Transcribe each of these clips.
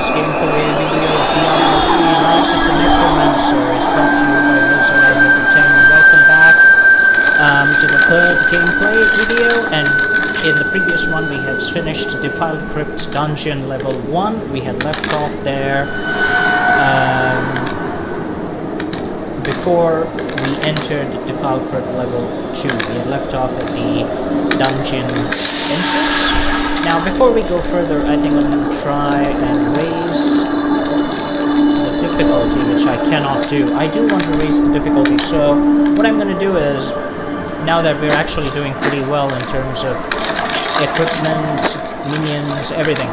this gameplay video of Diablo 3 Rise of the Necromancer is brought to you by Razorlight Entertainment. Welcome back to the third gameplay video, and in the previous one we had finished Defiled Crypt Dungeon level 1. We had left off there before we entered Defiled Crypt level 2. We had left off at the dungeon entrance. Now, before we go further, I think I'm going to try and raise the difficulty, which I cannot do. I do want to raise the difficulty, so what I'm going to do is, now that we're actually doing pretty well in terms of equipment, minions, everything,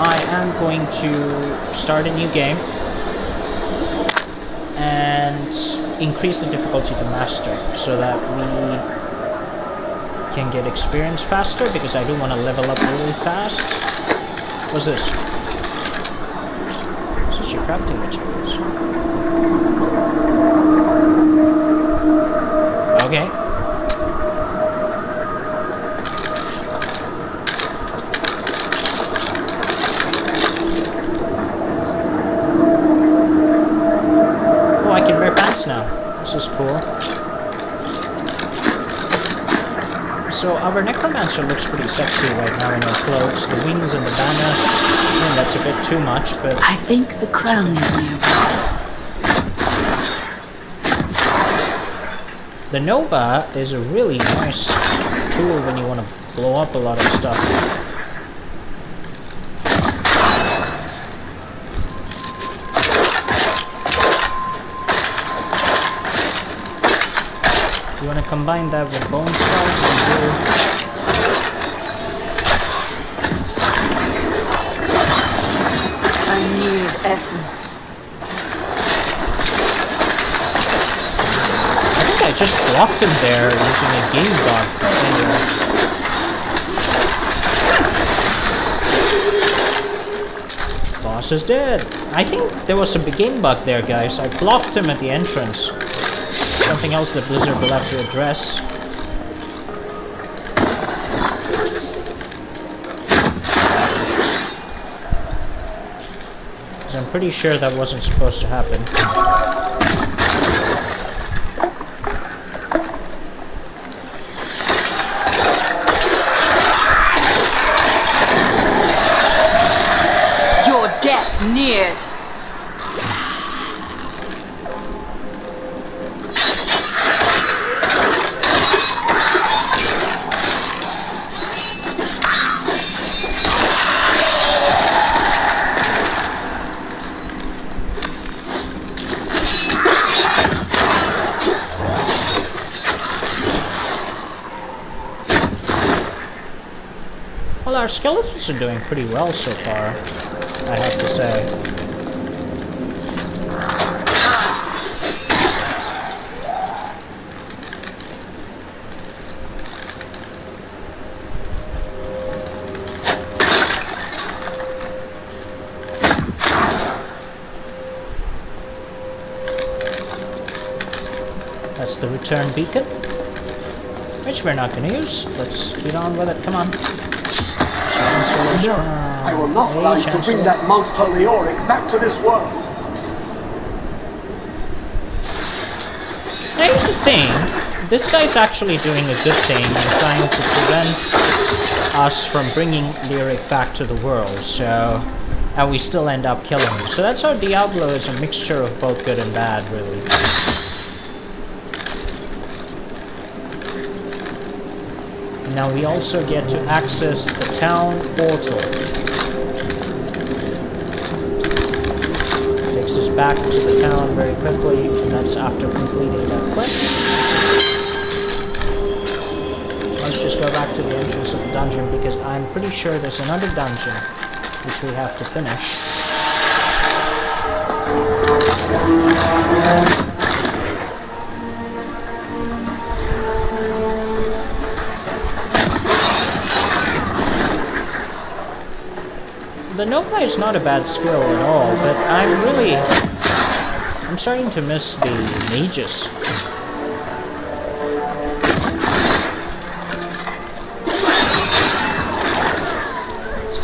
I am going to start a new game and increase the difficulty to master so that we can get experience faster, because I do want to level up really fast. What's this? Is this your crafting materials? Okay. Oh, I can wear pants now. This is cool. So our Necromancer looks pretty sexy right now in her clothes. The wings and the banner, that's a bit too much, but... I think the crown is nearby. The Nova is a really nice tool when you want to blow up a lot of stuff. You want to combine that with bone spikes and do... I need essence. I think I just blocked him there using a game bug. Anyway. Boss is dead. I think there was a game bug there, guys. I blocked him at the entrance. Something else that Blizzard will have to address. Because I'm pretty sure that wasn't supposed to happen. Your death nears. Well, our skeletons are doing pretty well so far, I have to say. That's the return beacon, which we're not going to use. Let's get on with it, come on. No, I will not allow you to bring that monster Leoric back to this world. Now here's the thing, this guy's actually doing a good thing in trying to prevent us from bringing Leoric back to the world, so... and we still end up killing him. So that's how Diablo is a mixture of both good and bad, really. Now we also get to access the town portal. Takes us back to the town very quickly, and that's after completing that quest. Let's just go back to the entrance of the dungeon, because I'm pretty sure there's another dungeon which we have to finish. The Nova is not a bad skill at all, but I'm starting to miss the mages.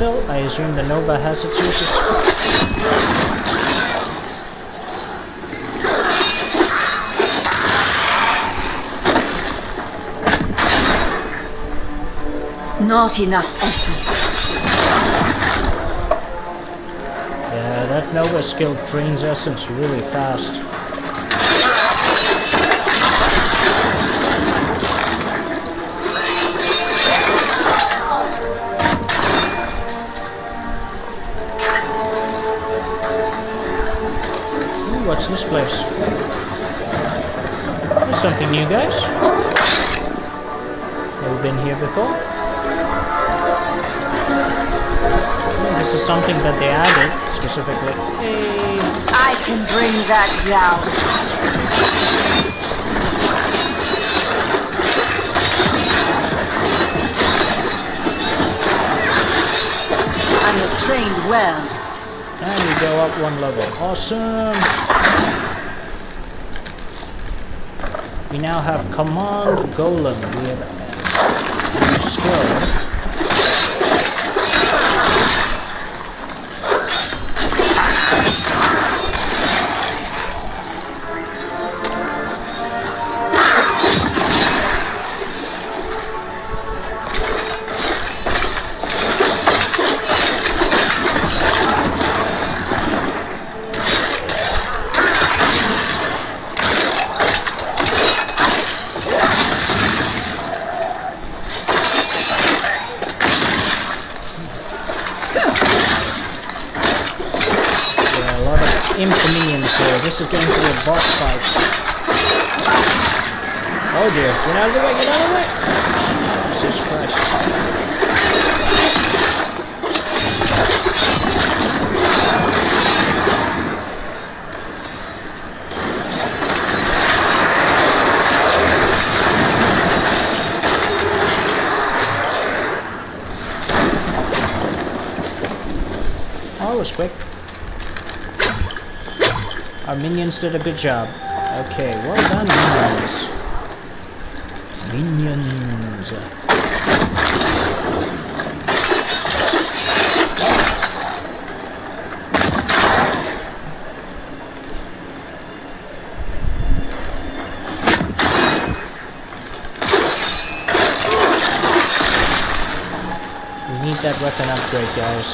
still? I assume the Nova has its uses. Not enough essence. Yeah, that Nova skill drains essence really fast. Ooh, what's this place? There's something new, guys. Have we been here before? This is something that they added, specifically. Hey. I can bring that down. I have trained well. And we go up one level. Awesome! We now have Command Golem. We have a new skill. This is going to be a boss fight. Oh dear, get out of the way, get out of the way! Jesus Christ. Oh, that was quick. Our minions did a good job. Okay, well done, minions. Minions. We need that weapon upgrade, guys.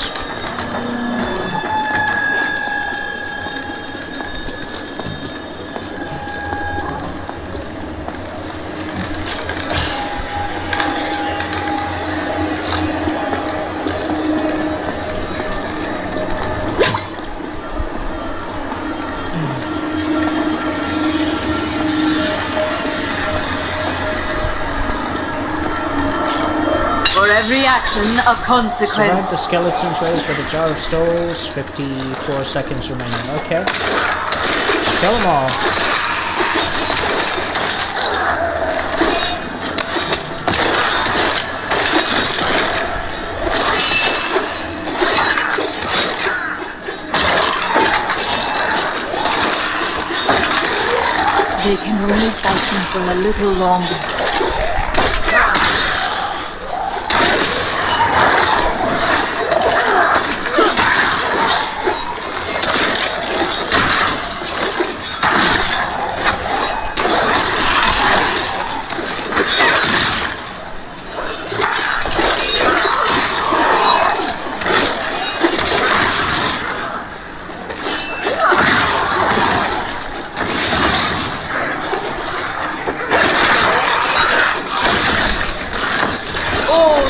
Every action a consequence. Survive the skeleton's race with a jar of souls. 54 seconds remaining. Okay. Let's kill them all. They can only fight him for a little longer.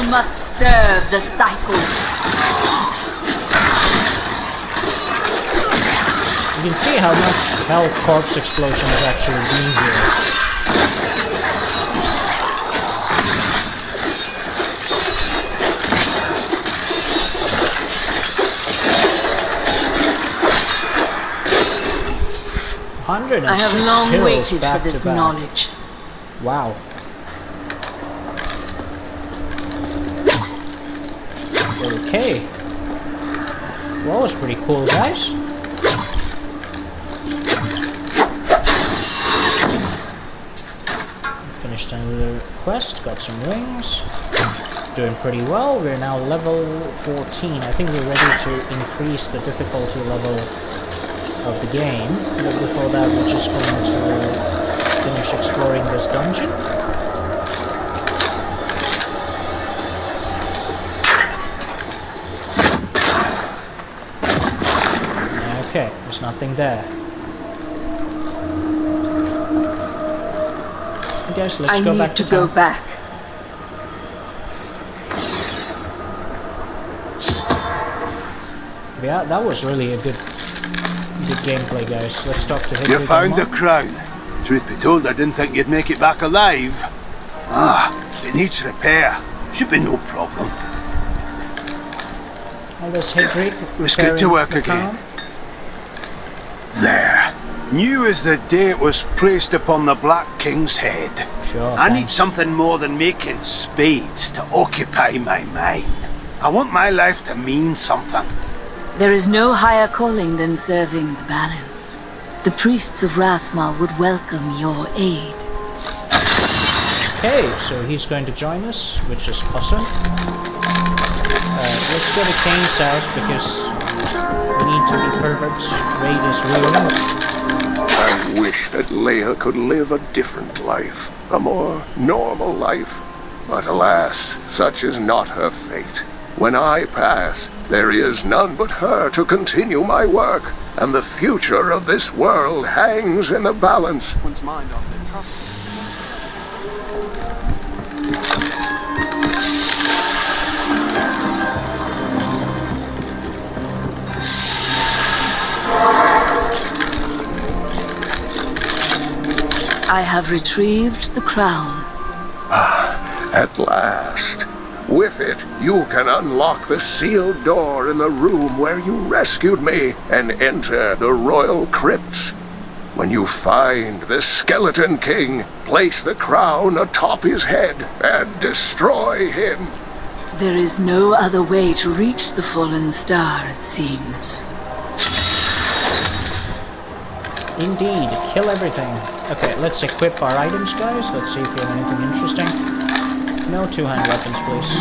Must serve the cycle. You can see how much hell corpse explosion is actually doing here. I have long waited for this knowledge. Wow. Okay. Well, that was pretty cool, guys. Finished another quest, got some rings. doing pretty well. We're now level 14. I think we're ready to increase the difficulty level of the game. But before that, we're just going to finish exploring this dungeon. Okay, there's nothing there. I guess let's go back to town. Go back. Yeah, that was really a good gameplay, guys. Let's talk to him. You found the crown. Truth be told, I didn't think you'd make it back alive. It needs repair. Should be no problem. Well, there's Hedrick. It's good to work again. There. New as the day it was placed upon the Black King's head. Sure, I need something more than making spades to occupy my mind. I want my life to mean something. There is no higher calling than serving the balance. The priests of Rathma would welcome your aid. Okay, so he's going to join us, which is awesome. Let's go to Kane's house because we need to be perverts, raid his room. I wish that Leia could live a different life, a more normal life. But alas, such is not her fate. When I pass, there is none but her to continue my work, and the future of this world hangs in the balance. One's mind on the trust. I have retrieved the crown. At last. With it, you can unlock the sealed door in the room where you rescued me and enter the royal crypts. When you find the Skeleton King, place the crown atop his head and destroy him. There is no other way to reach the fallen star, it seems. Indeed, kill everything. Okay, let's equip our items, guys. Let's see if we have anything interesting. No two-hand weapons, please.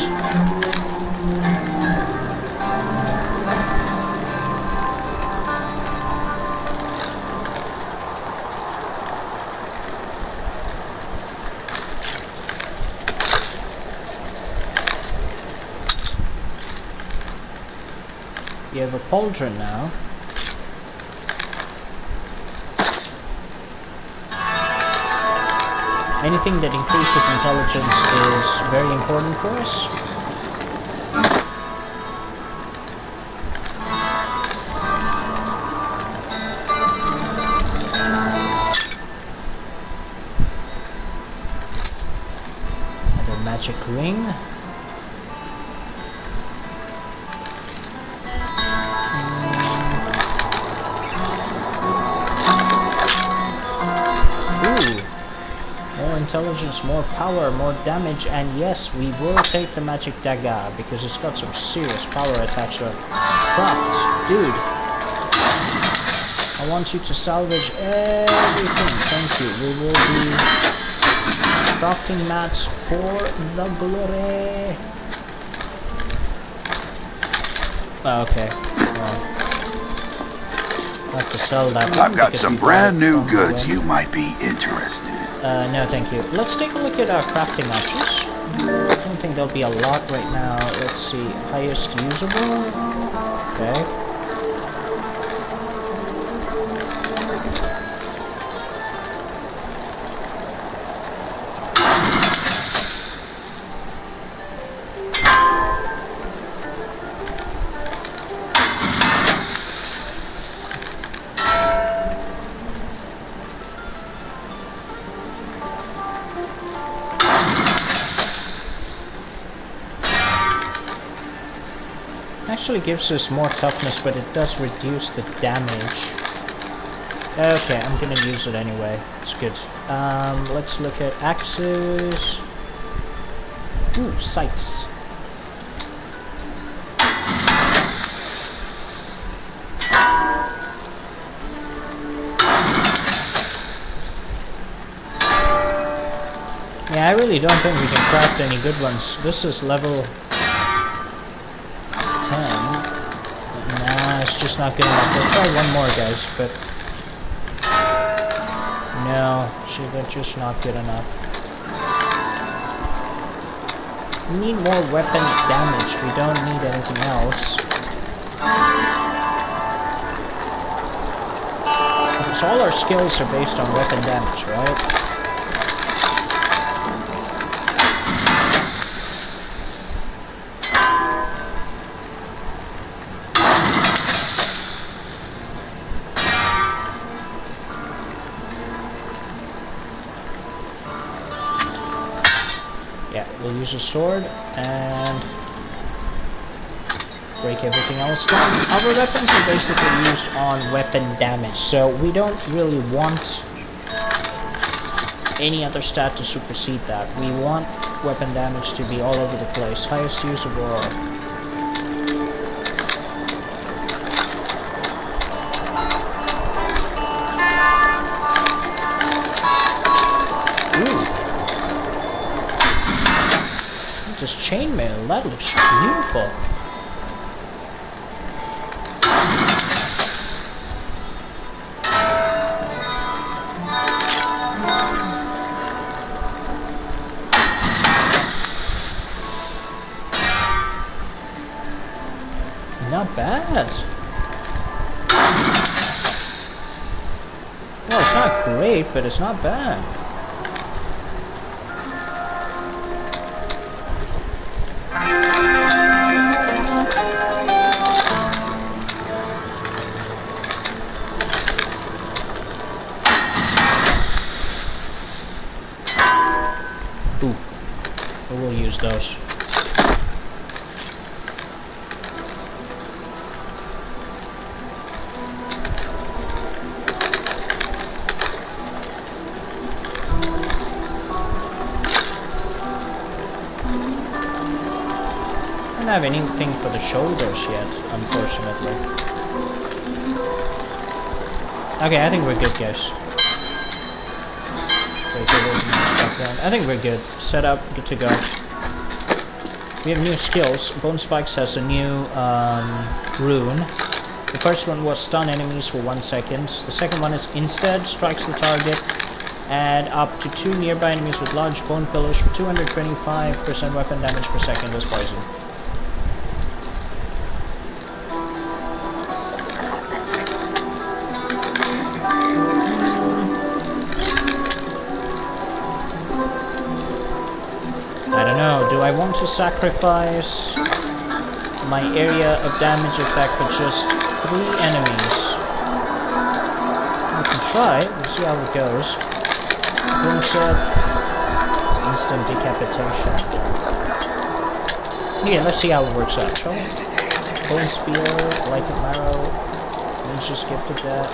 You have a pauldron now. Anything that increases intelligence is very important for us. Another magic ring. Intelligence, more power, more damage, and yes, we will take the magic dagger because it's got some serious power attached to it. But, dude, I want you to salvage everything. Thank you. We will be crafting mats for the glory. Okay. Well, I have to sell that. I've got some brand new goods you might be interested in. No, thank you. Let's take a look at our crafting options. I don't think there'll be a lot right now. Let's see. Highest usable. Okay. Actually gives us more toughness, but it does reduce the damage. Okay, I'm gonna use it anyway. It's good. Let's look at axes. Ooh, sights. Yeah, I really don't think we can craft any good ones. This is level 10. Nah, it's just not good enough. We'll try one more, guys, but... No, see, they're just not good enough. We need more weapon damage. We don't need anything else. So all our skills are based on weapon damage, right? We'll use a sword and break everything else down. Our weapons are basically used on weapon damage, so we don't really want any other stat to supersede that. We want weapon damage to be all over the place. Highest use of all. Chainmail, that looks beautiful. Not bad. Well, it's not great, but it's not bad. We'll use those. I don't have anything for the shoulders yet, unfortunately. Okay, I think we're good, guys. I think we're good. Set up, good to go. We have new skills. Bone Spikes has a new rune. The first one was stun enemies for 1 second. The second one is instead strikes the target and up to 2 nearby enemies with large bone pillars for 225% weapon damage per second as poison. Do I want to sacrifice my area of damage effect for just 3 enemies? We can try, we'll see how it goes. Boom set, instant decapitation. Yeah, let's see how it works out, shall we? Bone spear, lightning marrow, mages gifted that,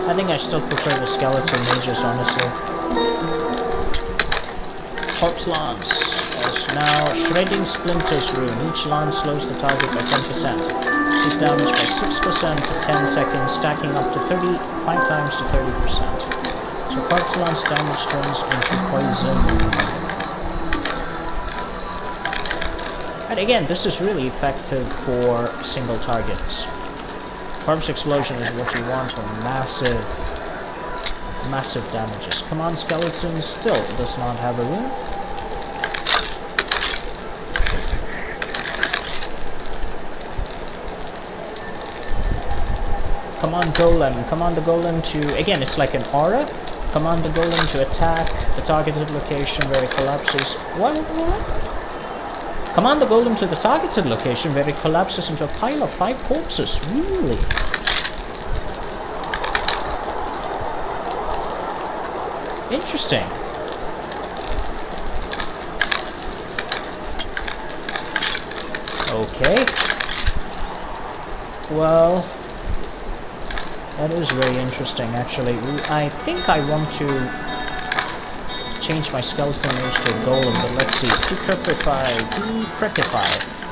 I think I still prefer the skeleton mages, honestly. Corpse Lance. Now, Shredding Splinters rune. Each lance slows the target by 10%. Deals damage by 6% for 10 seconds, stacking up to 35 times to 30%. So Corpse Lance damage turns into poison. And again, this is really effective for single targets. Corpse Explosion is what you want for massive damages. Command Skeleton still does not have a rune. Command Golem. Command the Golem to... Again, it's like an aura. Command the Golem to attack the targeted location where it collapses. What? Command the Golem to the targeted location where it collapses into a pile of 5 corpses. Really? Interesting. Okay. Well, that is very interesting, actually. I think I want to change my skeleton mage to a golem, but let's see. Decrepify.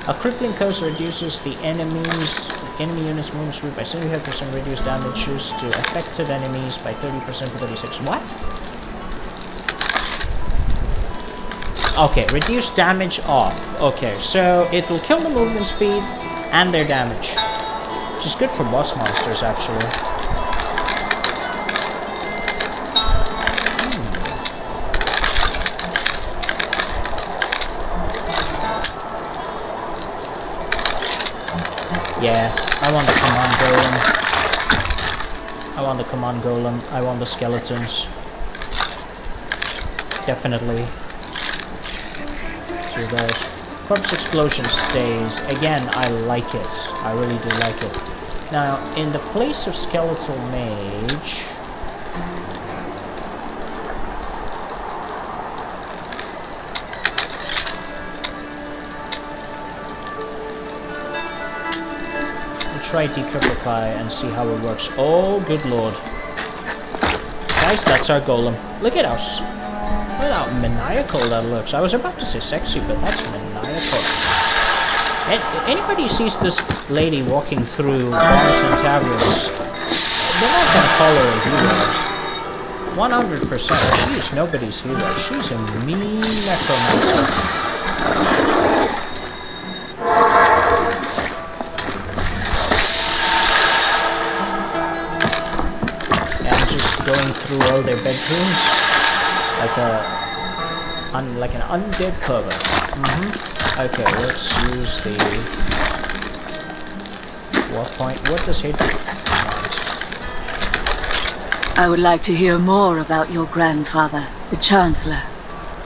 A crippling curse reduces the enemy unit's movement speed by 75%, reduce damages to affected enemies by 30% for 36. What? Okay, reduce damage off. Okay, so it will kill the movement speed and their damage. Which is good for boss monsters, actually. Yeah, I want the command golem. I want the command golem. I want the skeletons. Definitely. To those. Corpse explosion stays. Again, I like it. I really do like it. Now, in the place of skeletal mage... try decryptify and see how it works. Oh, good lord. Guys, that's our golem. Look at us. Look how maniacal that looks. I was about to say sexy, but that's maniacal. Anybody sees this lady walking through bars and taverns, they're not gonna call her a hero. 100%. She is nobody's hero. She's a mean necromancer. Going through all their bedrooms like an undead pervert. Okay, let's use the war point. What does he do? I would like to hear more about your grandfather, the Chancellor.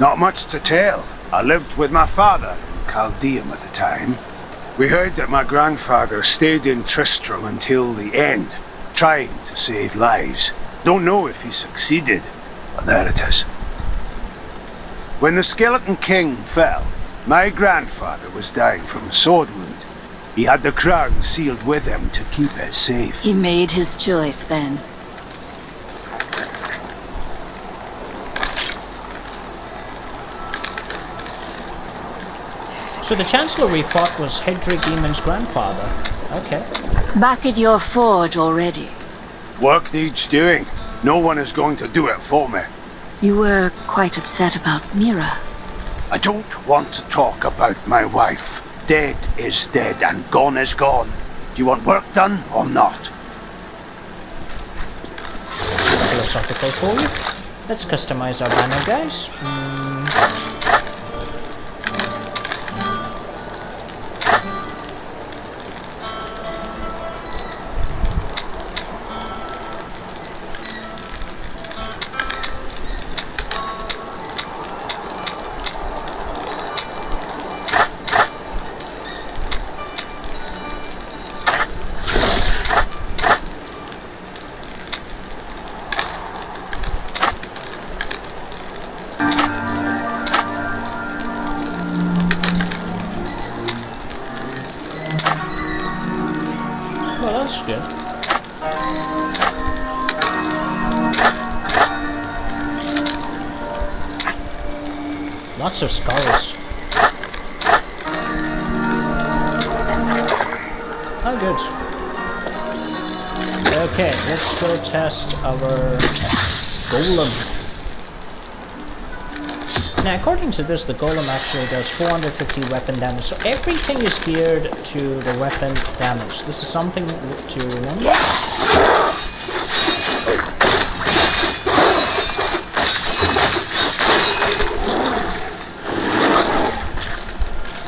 Not much to tell. I lived with my father in Caldeum at the time. We heard that my grandfather stayed in Tristram until the end, trying to save lives. Don't know if he succeeded, but there it is. When the Skeleton King fell, my grandfather was dying from a sword wound. He had the crown sealed with him to keep it safe. He made his choice then. So the Chancellor we fought was Hedrick Demon's grandfather. Okay. Back at your forge already. Work needs doing. No one is going to do it for me. You were quite upset about Mira. I don't want to talk about my wife. Dead is dead and gone is gone. Do you want work done or not? Philosophical for you. Let's customize our banner, guys. Well, that's good. Lots of skulls. Oh, good. Okay, let's go test our golem. Now, according to this, the golem actually does 450 weapon damage, so everything is geared to the weapon damage. This is something to remember.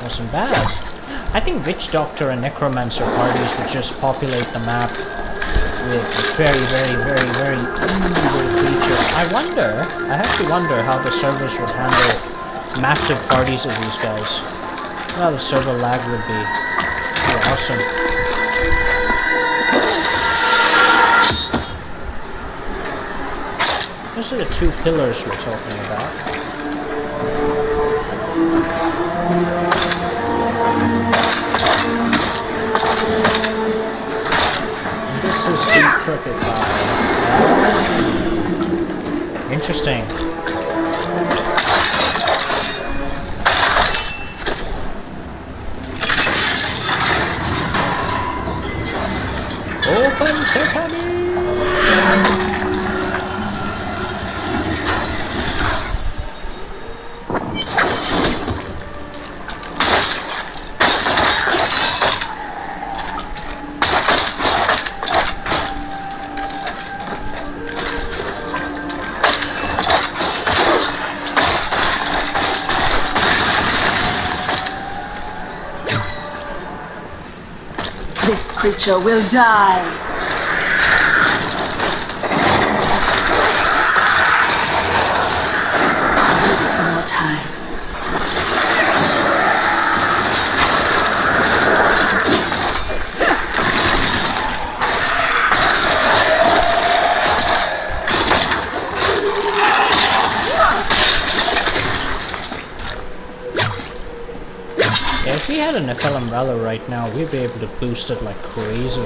Wasn't bad. I think Witch Doctor and Necromancer parties would just populate the map with very evil creatures. I have to wonder how the servers would handle massive parties of these guys. How the server lag would be. Oh, awesome. Those are the two pillars we're talking about. This is decryptified. Interesting. Open sesame! creature will die. More time. If we had a Nephilim Valor right now, we'd be able to boost it like crazy.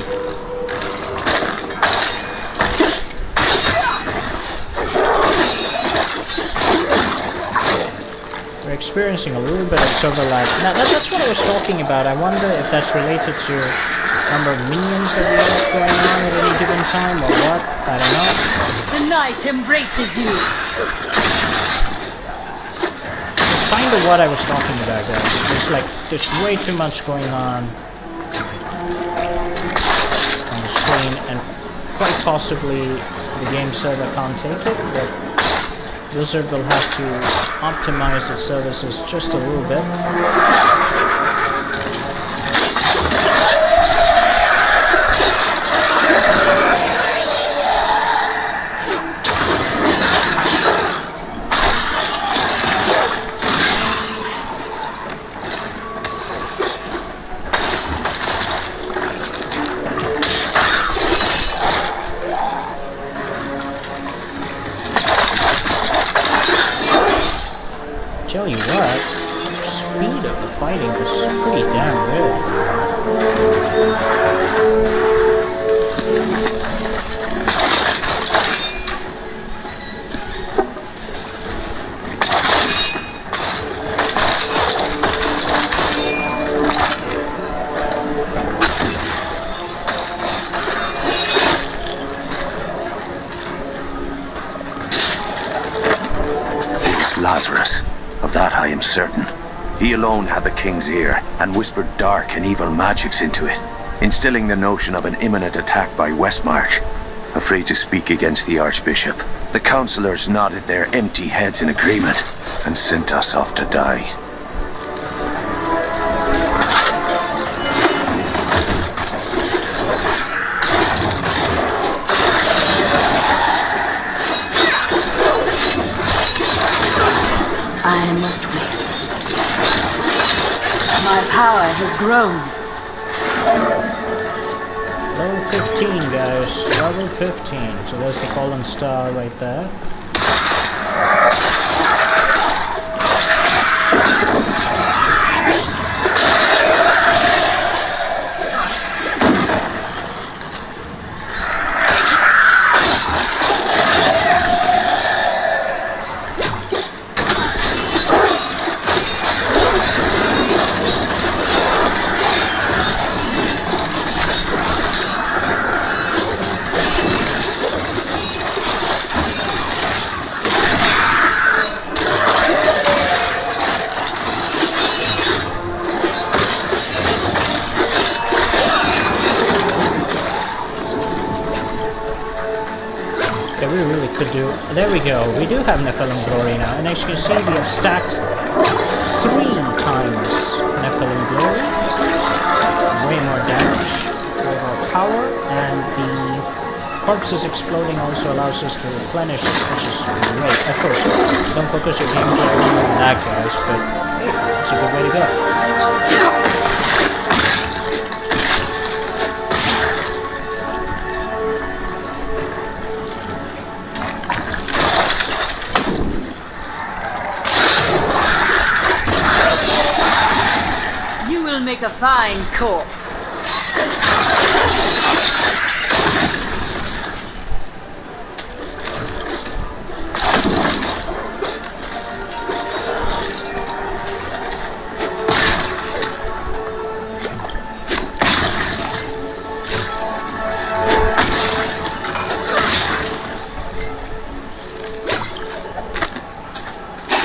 We're experiencing a little bit of server lag. Now, that's what I was talking about. I wonder if that's related to number of minions that we have going on at any given time, or what? I don't know. The night embraces you. Kind of what I was talking about, guys. There's way too much going on the screen, and quite possibly the game server can't take it, but Blizzard will have to optimize its services just a little bit. Tell you what, speed of the fighting is pretty damn good. It's Lazarus. Of that I am certain. He alone had the king's ear, and whispered dark and evil magics into it, instilling the notion of an imminent attack by Westmarch. Afraid to speak against the Archbishop, the councillors nodded their empty heads in agreement, and sent us off to die. I must wait. My power has grown. Level 15, guys. Level 15. So there's the fallen star right there. There we go, we do have Nephilim Glory now, and as you can see we have stacked 3 times Nephilim Glory, way more damage, way more power, and the corpses exploding also allows us to replenish it, which is great. Of course, don't focus your gameplay on that, guys, but hey, it's a good way to go. Make a fine corpse.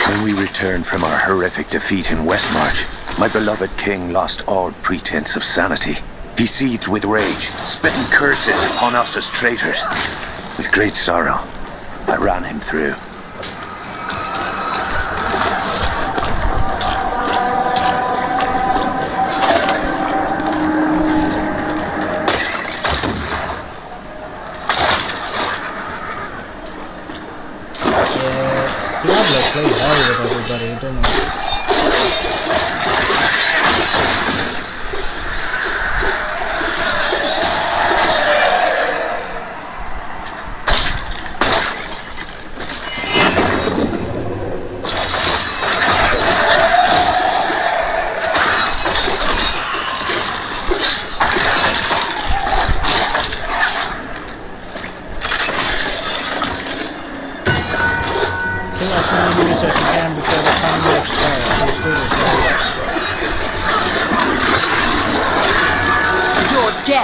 When we returned from our horrific defeat in Westmarch, my beloved king lost all pretense of sanity. He seethed with rage, spitting curses upon us as traitors. With great sorrow, I ran him through.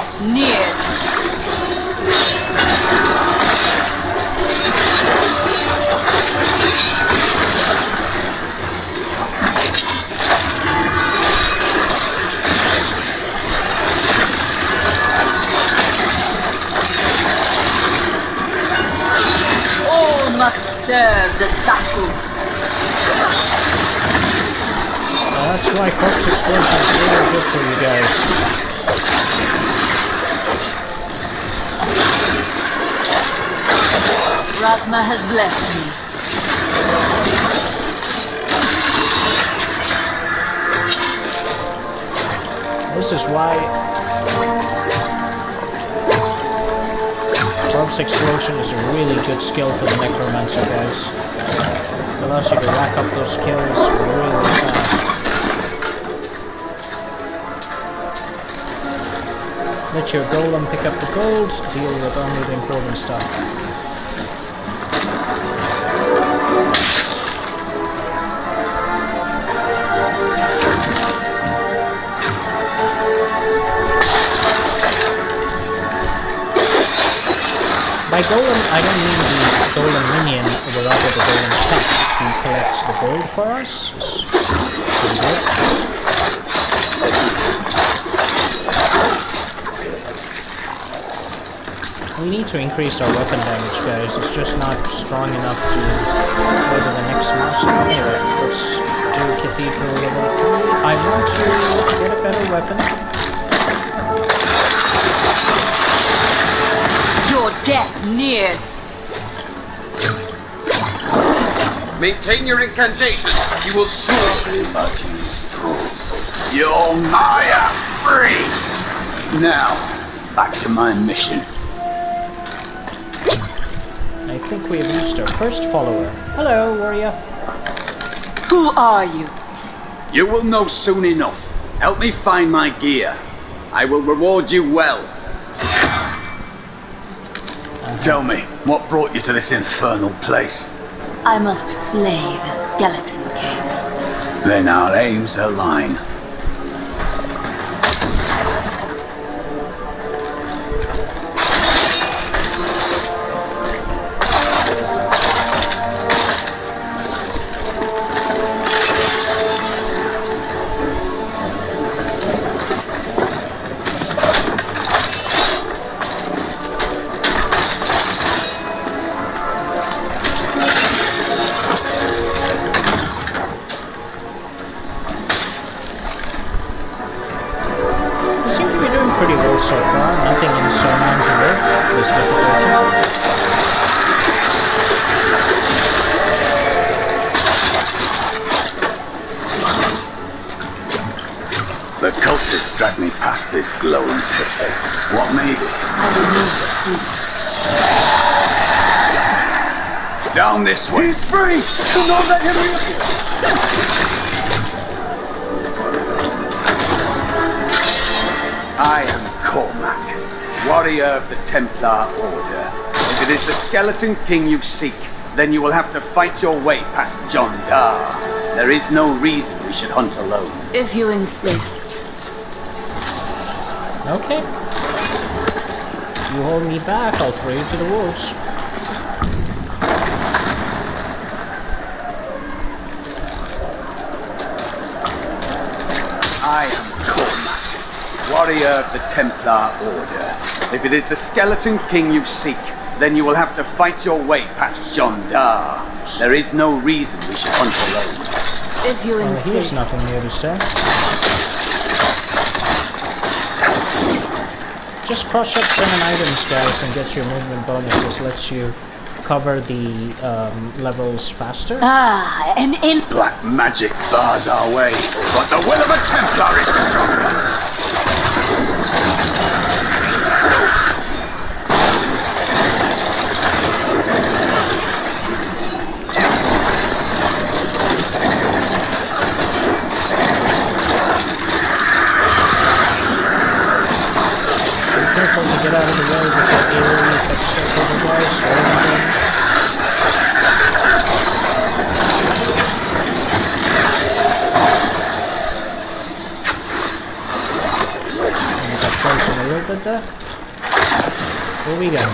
death nears. All must serve the Saku. That's why corpse explosion is really good for you guys. Rathma has blessed me. This is why corpse explosion is a really good skill for the necromancer, guys. It allows you to rack up those kills really fast. Let your golem pick up the gold, deal with only the important stuff. By golem, I don't mean the golem minion, but rather the golem pet who collects the gold for us. It's pretty good. We need to increase our weapon damage, guys. It's just not strong enough to go to the next master. Anyway, let's do Cathedral level 3. I want to get a better weapon. Your death nears. Maintain your incantation. You will soon Imagine these scrolls. Your Maya free! Now, back to my mission. I think we have reached our first follower. Hello, warrior. Who are you? You will know soon enough. Help me find my gear. I will reward you well. Tell me, what brought you to this infernal place? I must slay the Skeleton King. Then our aims align. So far, nothing insurmountable this difficulty. The cultists dragged me past this glowing pit. What made it? I will need to see. Down this way. He's free! Do not let him in! I am Cormac, warrior of the Templar Order. If it is the Skeleton King you seek, then you will have to fight your way past John Dar. There is no reason we should hunt alone. If you insist. Okay. You hold me back, I'll throw you to the wolves. I am Cormac, warrior of the Templar Order. If it is the Skeleton King you seek, then you will have to fight your way past John Dar. There is no reason we should hunt alone. If you insist. Here's nothing new to say. Just crush up 7 items, guys, and get your movement bonuses. Lets you cover the levels faster. Ah, an in. Black magic bars our way, but the will of a Templar is stronger. Careful to get out of the way with that AoE effect stuff over guys. little bit there. Here we go.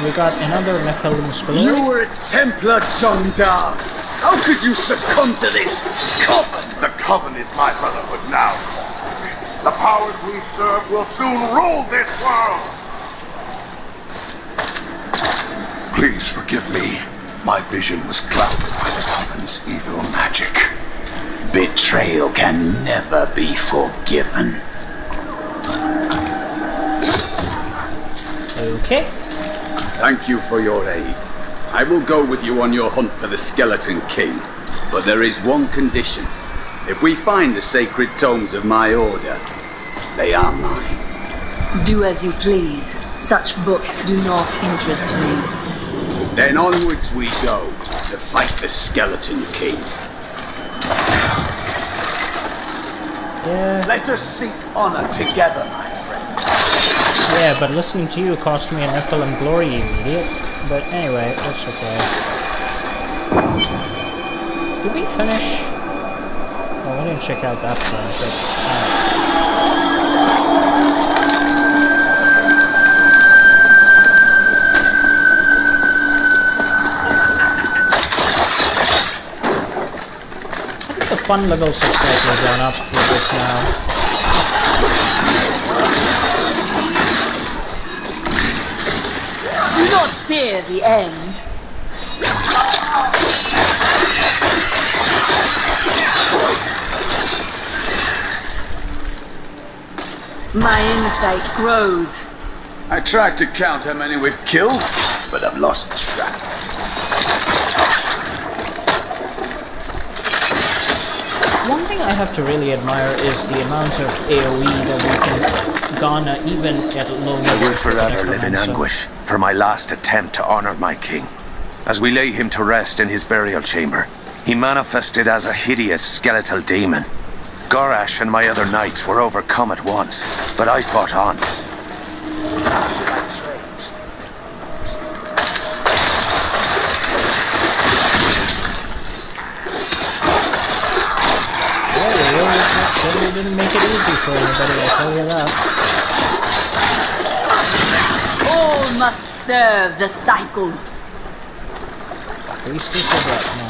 We got another Nephilim's glory. You were a Templar, John Dar. How could you succumb to this coven? The Coven is my brotherhood now. The powers we serve will soon rule this world! Please forgive me. My vision was clouded by the Coven's evil magic. Betrayal can never be forgiven. Okay. Thank you for your aid. I will go with you on your hunt for the Skeleton King. But there is one condition. If we find the sacred tomes of my order, they are mine. Do as you please. Such books do not interest me. Then onwards we go to fight the Skeleton King. Yeah. Let us seek honor together, my friend. Yeah, but listening to you cost me a Nephilim glory, you idiot. But anyway, that's okay. Did we finish? Oh, we didn't check out that one, but... I think the fun levels have slightly gone up with this now. Do not fear the end. My insight grows. I tried to count how many we've killed, but I've lost track. One thing I have to really admire is the amount of AoE that we can garner even at low I levels. would forever live in anguish for my last attempt to honor my king. As we lay him to rest in his burial chamber, he manifested as a hideous skeletal demon. Gorash and my other knights were overcome at once, but I fought on. We didn't make it easy for anybody, I'll tell you that. All must serve the cycle. Priestess of Rathma.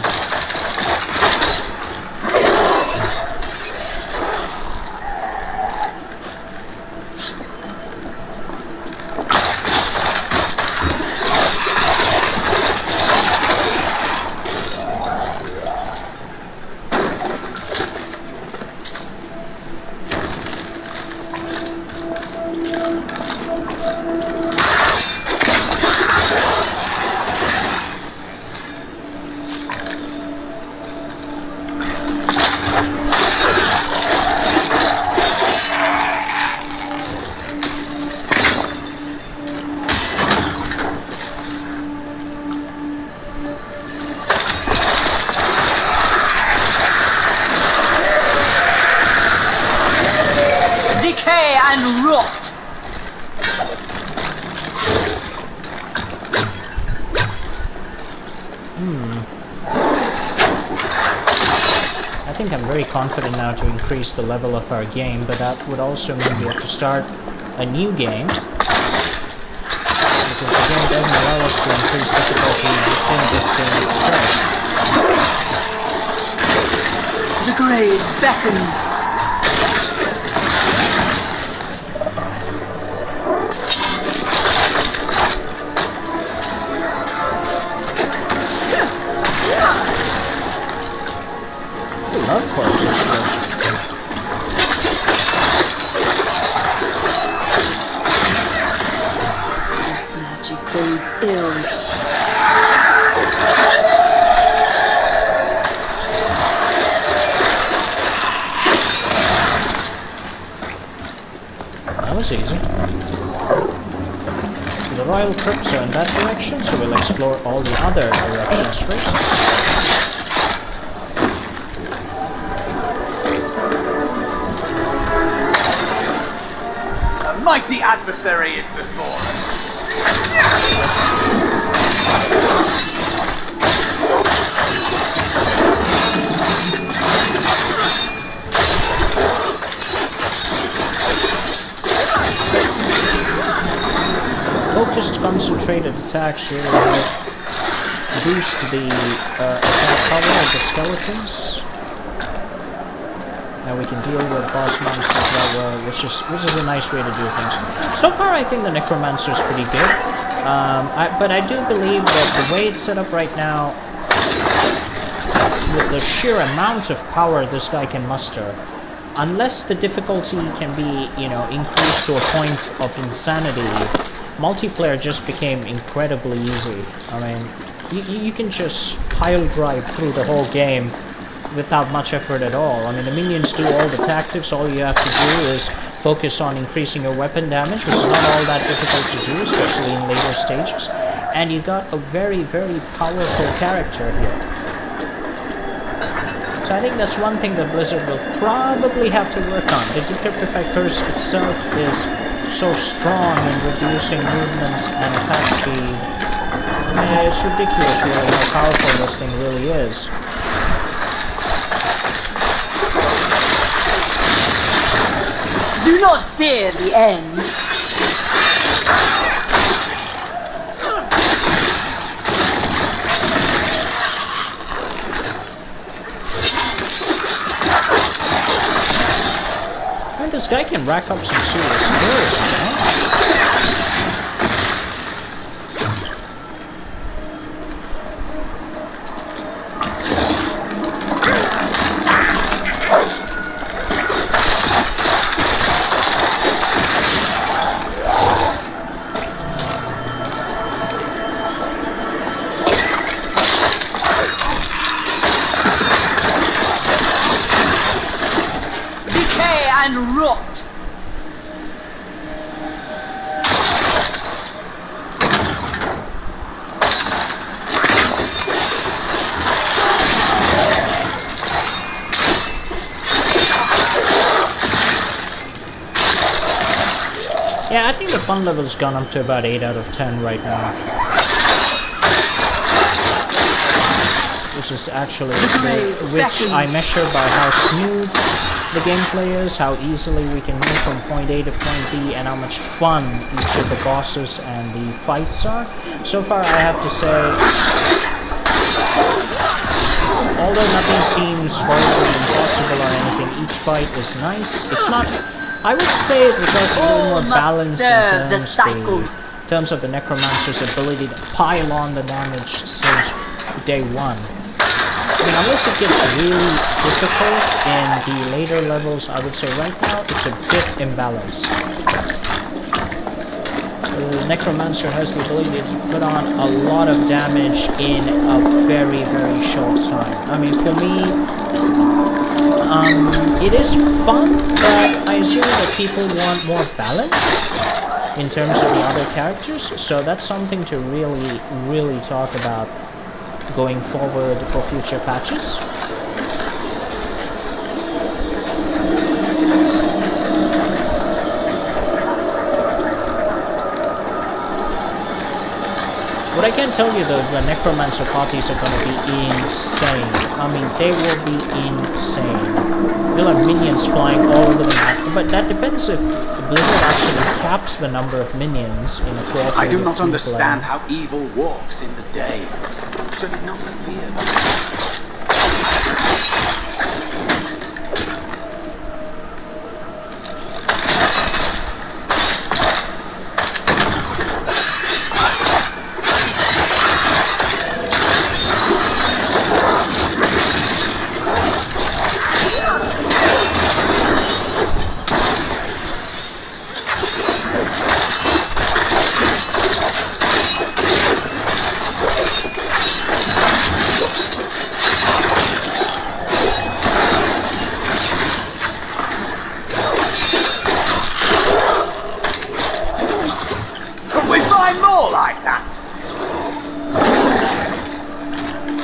And rot. I think I'm very confident now to increase the level of our game, but that would also mean we have to start a new game. Because the game doesn't allow us to increase difficulty within this game itself. The grave beckons. Ill. That was easy. The royal crypts are in that direction, so we'll explore all the other directions first. A mighty adversary is before us. Focused, concentrated attacks really help boost the attack power of the skeletons. Now we can deal with boss monsters that well, which is a nice way to do things. So far, I think the Necromancer is pretty good, but I do believe that the way it's set up right now, with the sheer amount of power this guy can muster, unless the difficulty can be, you know, increased to a point of insanity, multiplayer just became incredibly easy. I mean, you can just pile drive through the whole game without much effort at all. I mean, the minions do all the tactics. All you have to do is focus on increasing your weapon damage, which is not all that difficult to do, especially in later stages. And you got a very, very powerful character here. So I think that's one thing that Blizzard will probably have to work on. The Decryptify curse itself is so strong in reducing movement and attack speed. It's ridiculous really how powerful this thing really is. Do not fear the end. And this guy can rack up some serious skills, you know? Rot. Yeah, I think the fun level's gone up to about 8 out of 10 right now. Which is actually which I measure by how smooth the gameplay is, how easily we can move from point A to point B, and how much fun each of the bosses and the fights are. So far, I have to say, although nothing seems horribly impossible or anything, each fight is nice. It's not, I would say it requires a little more balance in terms of the Necromancer's ability to pile on the damage since day one. I mean, unless it gets really difficult in the later levels, I would say right now it's a bit imbalanced. The Necromancer has the ability to put on a lot of damage in a very, very short time. I mean, for me, it is fun, but I assume that people want more balance in terms of the other characters, so that's something to really, really talk about going forward for future patches. What I can tell you though, the Necromancer parties are going to be insane. I mean, they will be insane. They'll have minions flying all over the map, but that depends if Blizzard actually caps the number of minions in a cooperative I do not team understand play. how evil walks in the day. Should it not fear them?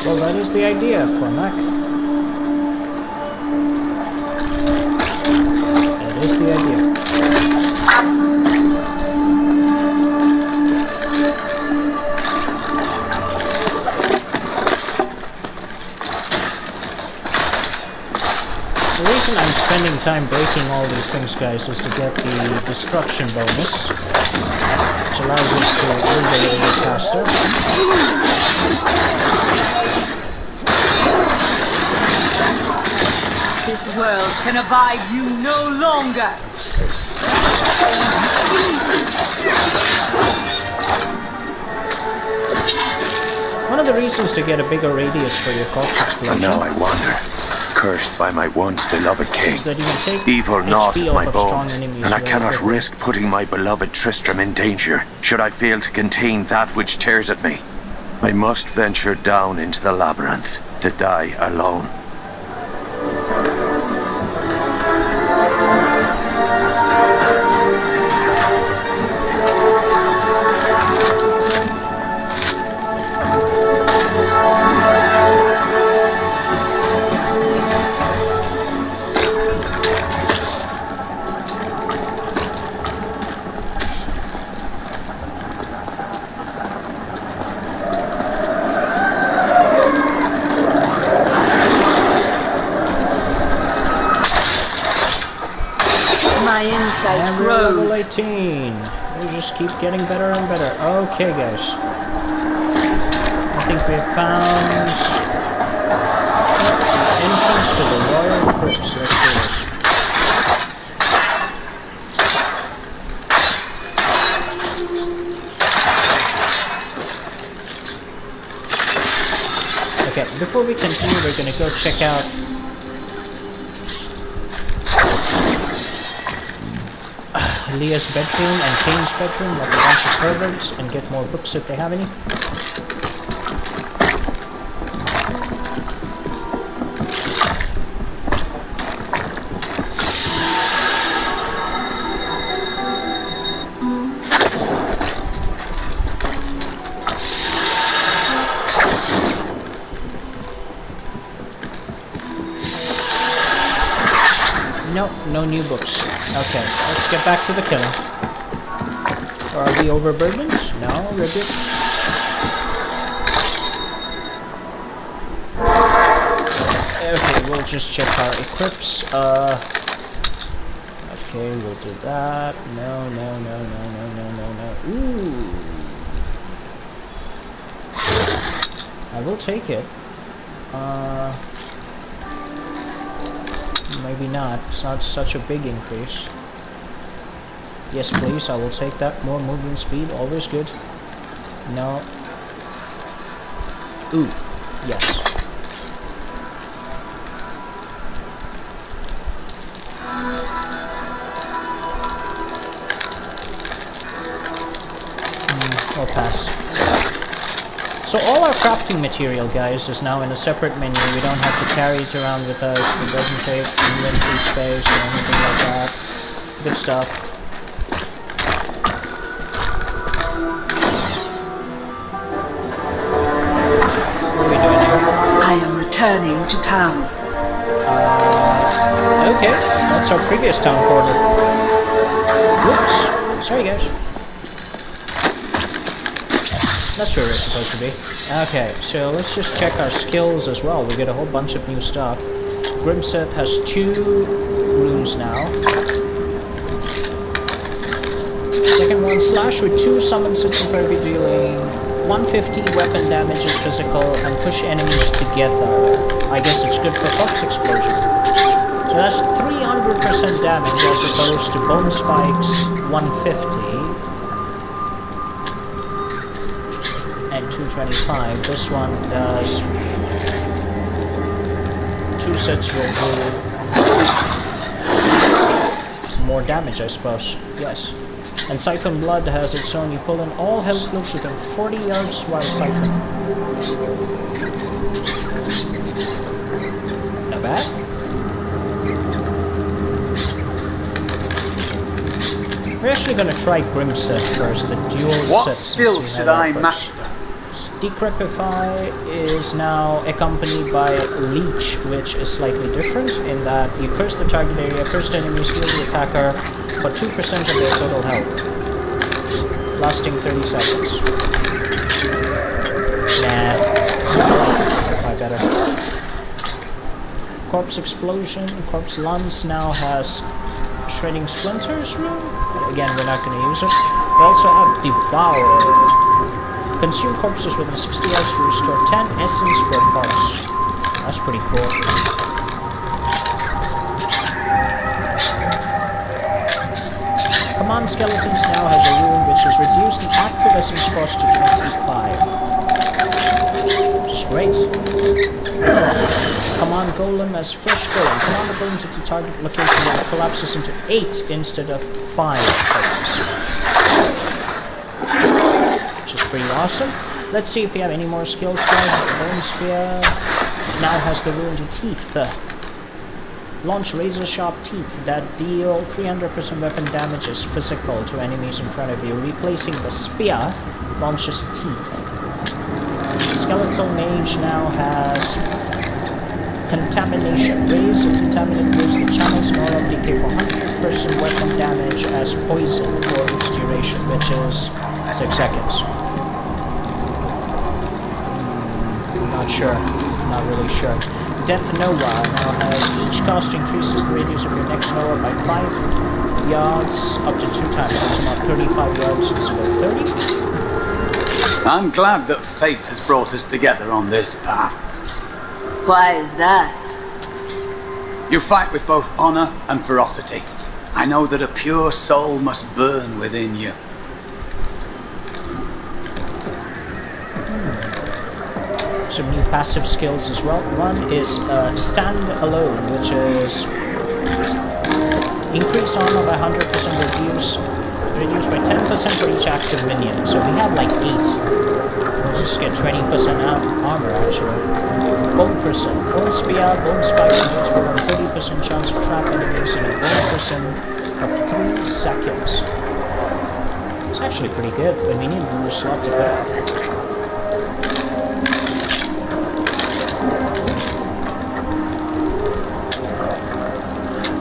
Well, that is the idea, Cormac. That is the idea. spending time breaking all these things, guys, is to get the destruction bonus, which allows us to move a little faster. This world can abide you no longer! One of the reasons to get a bigger radius for your corpse And explosion now I wander, cursed by my once beloved king. is that you can take Evil gnawed HP at my off of strong bones, enemies and I very cannot quickly. risk putting my beloved Tristram in danger, should I fail to contain that which tears at me. I must venture down into the labyrinth, to die alone. My insight And we're level grows. 18. We just keep getting better and better. Okay, guys. I think we have found the entrance to the royal crypts. Let's do this. Okay, before we continue, we're gonna go check out Leah's bedroom and Kane's bedroom, like a bunch of perverts, and get more books if they have any. Nope, no new books. Okay, let's get back to the killing. Are we overburdened? No, we're good. Okay, we'll just check our equips. Okay, we'll do that. No. Ooh. I will take it. Maybe not. It's not such a big increase. Yes, please. I will take that. More movement speed. Always good. No. Ooh. Yes. I'll pass. So all our crafting material, guys, is now in a separate menu. We don't have to carry it around with us. It doesn't take inventory space or anything like that. Good stuff. What are we doing here? I am returning to town. Okay, that's our previous town portal. Whoops. Sorry, guys. That's where we're supposed to be. Okay, so let's just check our skills as well. We get a whole bunch of new stuff. Grimset has 2 runes now. Second one, slash with 2 summon 6 of heavy dealing. 150 weapon damage is physical and push enemies together. I guess it's good for fox explosion. So that's 300% damage as opposed to bone spikes 150. And 225. This one does 2 sets will do more damage, I suppose. Yes. And Siphon Blood has its own. You pull in all health loops within 40 yards while Siphon. Not bad. We're actually going to try Grimset first, the dual What sets. skill should I master? Decrepify is now accompanied by Leech, which is slightly different in that you curse the target area, cursed enemies heal the attacker for 2% of their total health, lasting 30 seconds. Nah, I better. Corpse Explosion. Corpse Lance now has Shredding Splinters room. But again, we're not going to use it. We also have Devour. Consume corpses within 60 hours to restore 10 essence per corpse. That's pretty cool. Command Skeletons now has a rune which has reduced the active essence cost to 25. Which is great. Command Golem as Flesh Golem. Command the Golem to the target location where it collapses into 8 instead of 5 phases. Which is pretty awesome. Let's see if we have any more skills, guys. Bone Spear now has the rune to Teeth. Launch razor sharp teeth that deal 300% weapon damage as physical to enemies in front of you. Replacing the spear launches teeth. Skeletal Mage now has Contamination. Raise a contaminant gives the channels an aura of decay for 100% weapon damage as poison for its duration, which is 6 seconds. Not sure. Not really sure. Death Nova now has each cast increases the radius of your next Nova by 5 yards up to 2 times. So it's about 35 yards instead of 30. I'm glad that fate has brought us together on this path. Why is that? You fight with both honor and ferocity. I know that a pure soul must burn within you. Some new passive skills as well. One is Stand Alone, which is increase armor by 100%, reduced by 10% for each active minion. So we have like 8. Let's just get 20% armor actually. Bone Prison. Bone Spear, Bone Spike results with a 30% chance of trap enemies in a Bone Prison for 3 seconds. It's actually pretty good, but we need a new slot to put it.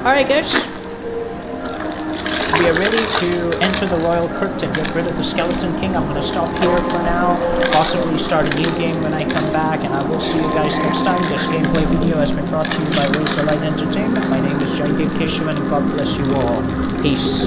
Alright guys, we are ready to enter the Royal Crypt and get rid of the Skeleton King. I'm going to stop here for now, possibly start a new game when I come back, and I will see you guys next time. This gameplay video has been brought to you by Razorlight Entertainment. My name is Jaideep Keshavan and God bless you all. Peace.